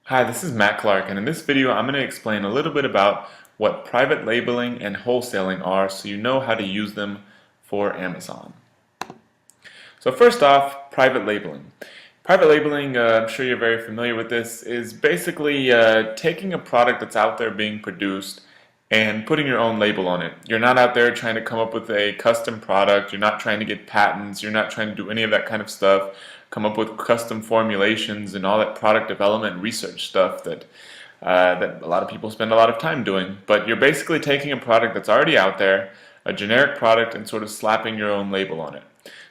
Hi, this is Matt Clark, and in this video I'm going to explain a little bit about what private labeling and wholesaling are so you know how to use them for Amazon. So first off, private labeling. Private labeling, I'm sure you're very familiar with this, is basically taking a product that's out there being produced and putting your own label on it. You're not out there trying to come up with a custom product, you're not trying to get patents, you're not trying to do any of that kind of stuff, come up with custom formulations and all that product development and research stuff that a lot of people spend a lot of time doing. But you're basically taking a product that's already out there, a generic product, and sort of slapping your own label on it.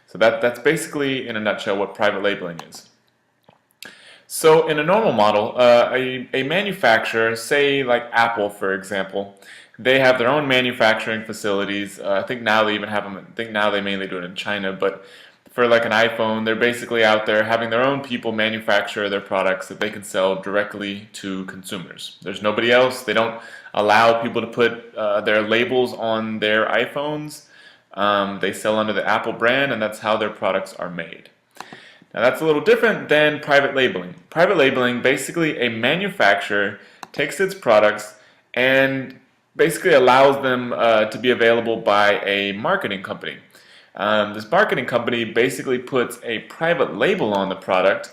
So that's basically, in a nutshell, what private labeling is. So in a normal model, a manufacturer, say like Apple for example, they have their own manufacturing facilities. I think now they even have them, I think now they mainly do it in China, but for like an iPhone, they're basically out there having their own people manufacture their products that they can sell directly to consumers. There's nobody else. They don't allow people to put their labels on their iPhones. They sell under the Apple brand, and that's how their products are made. Now that's a little different than private labeling. Private labeling, basically a manufacturer takes its products and basically allows them to be available by a marketing company. This marketing company basically puts a private label on the product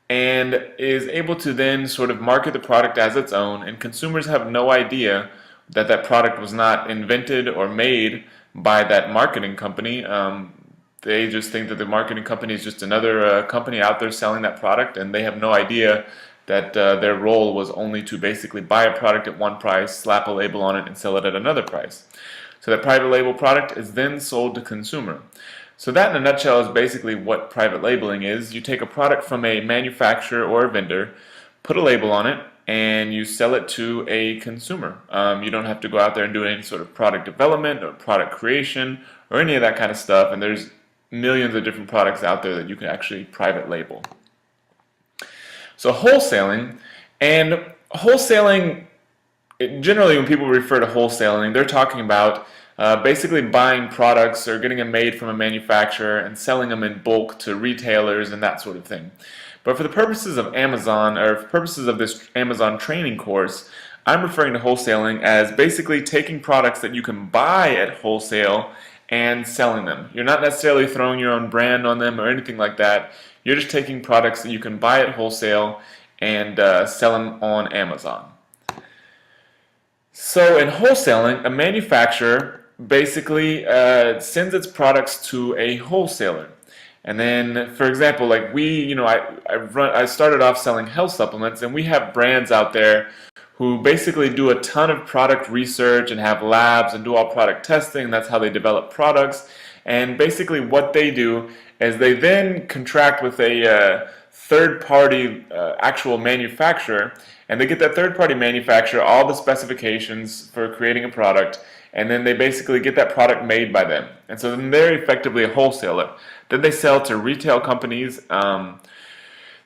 and is able to then sort of market the product as its own, and consumers have no idea that that product was not invented or made by that marketing company. They just think that the marketing company is just another company out there selling that product, and they have no idea that their role was only to basically buy a product at one price, slap a label on it, and sell it at another price. So that private label product is then sold to consumer. So that in a nutshell is basically what private labeling is. You take a product from a manufacturer or a vendor, put a label on it, and you sell it to a consumer. You don't have to go out there and do any sort of product development or product creation or any of that kind of stuff, and there's millions of different products out there that you can actually private label. So wholesaling, generally when people refer to wholesaling, they're talking about basically buying products or getting them made from a manufacturer and selling them in bulk to retailers and that sort of thing. But for the purposes of Amazon, or for purposes of this Amazon training course, I'm referring to wholesaling as basically taking products that you can buy at wholesale and selling them. You're not necessarily throwing your own brand on them or anything like that. You're just taking products that you can buy at wholesale and sell them on Amazon. So in wholesaling, a manufacturer basically sends its products to a wholesaler. And then, for example, like I started off selling health supplements, and we have brands out there who basically do a ton of product research and have labs and do all product testing. That's how they develop products. And basically what they do is they then contract with a third-party actual manufacturer, and they get that third-party manufacturer all the specifications for creating a product, and then they basically get that product made by them. And so then they're effectively a wholesaler. Then they sell to retail companies.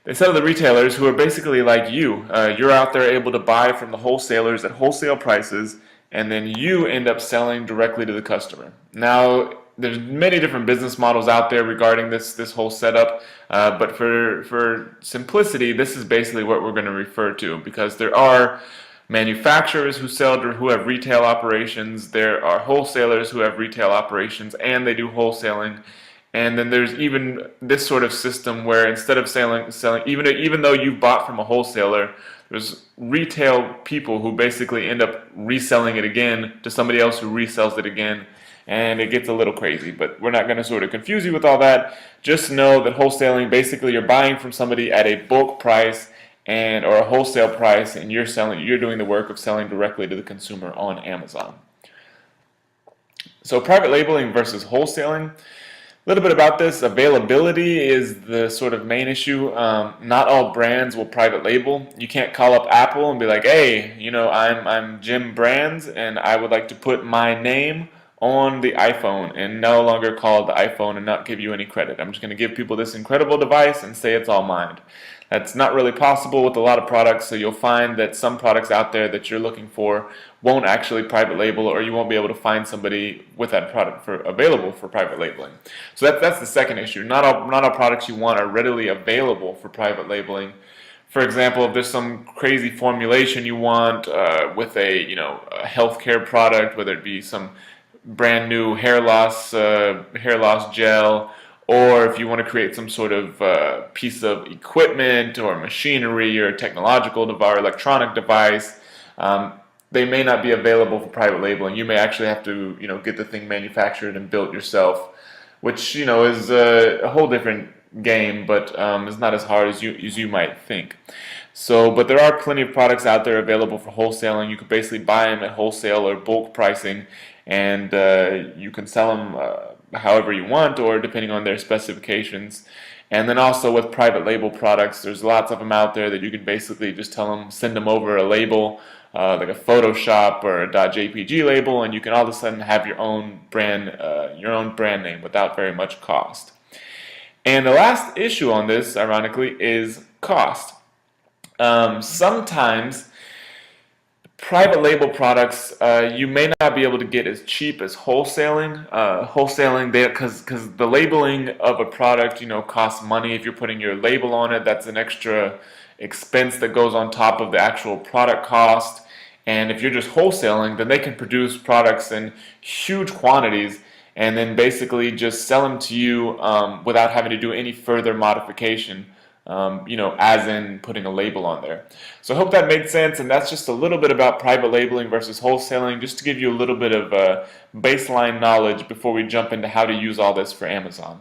They sell to the retailers who are basically like you. You're out there able to buy from the wholesalers at wholesale prices, and then you end up selling directly to the customer. Now, there's many different business models out there regarding this whole setup, but for simplicity, this is basically what we're going to refer to, because there are manufacturers who have retail operations, there are wholesalers who have retail operations, and they do wholesaling. And then there's even this sort of system where instead of selling even though you've bought from a wholesaler, there's retail people who basically end up reselling it again to somebody else who resells it again, and it gets a little crazy. But we're not going to sort of confuse you with all that. Just know that wholesaling, basically you're buying from somebody at a bulk price or a wholesale price, and you're doing the work of selling directly to the consumer on Amazon. So private labeling versus wholesaling. A little bit about this. Availability is the sort of main issue. Not all brands will private label. You can't call up Apple and be like, hey, I'm Jim Brands and I would like to put my name on the iPhone, and no longer call it the iPhone and not give you any credit. I'm just going to give people this incredible device and say it's all mine. That's not really possible with a lot of products, so you'll find that some products out there that you're looking for won't actually private label, or you won't be able to find somebody with that product available for private labeling. So that's the second issue. Not all products you want are readily available for private labeling. For example, if there's some crazy formulation you want with a healthcare product, whether it be some brand new hair loss gel, or if you want to create some sort of piece of equipment or machinery or technological device or electronic device, they may not be available for private labeling. You may actually have to get the thing manufactured and built yourself, which is a whole different game, but it's not as hard as you might think. So, but there are plenty of products out there available for wholesaling. You can basically buy them at wholesale or bulk pricing, and you can sell them however you want, or depending on their specifications. And then also with private label products, there's lots of them out there that you can basically just tell them, send them over a label, like a Photoshop or a .jpg label, and you can all of a sudden have your own brand name without very much cost. And the last issue on this, ironically, is cost. Sometimes private label products you may not be able to get as cheap as wholesaling. Wholesaling, because the labeling of a product costs money. If you're putting your label on it, that's an extra expense that goes on top of the actual product cost. And if you're just wholesaling, then they can produce products in huge quantities and then basically just sell them to you without having to do any further modification, as in putting a label on there. So I hope that made sense, and that's just a little bit about private labeling versus wholesaling, just to give you a little bit of baseline knowledge before we jump into how to use all this for Amazon.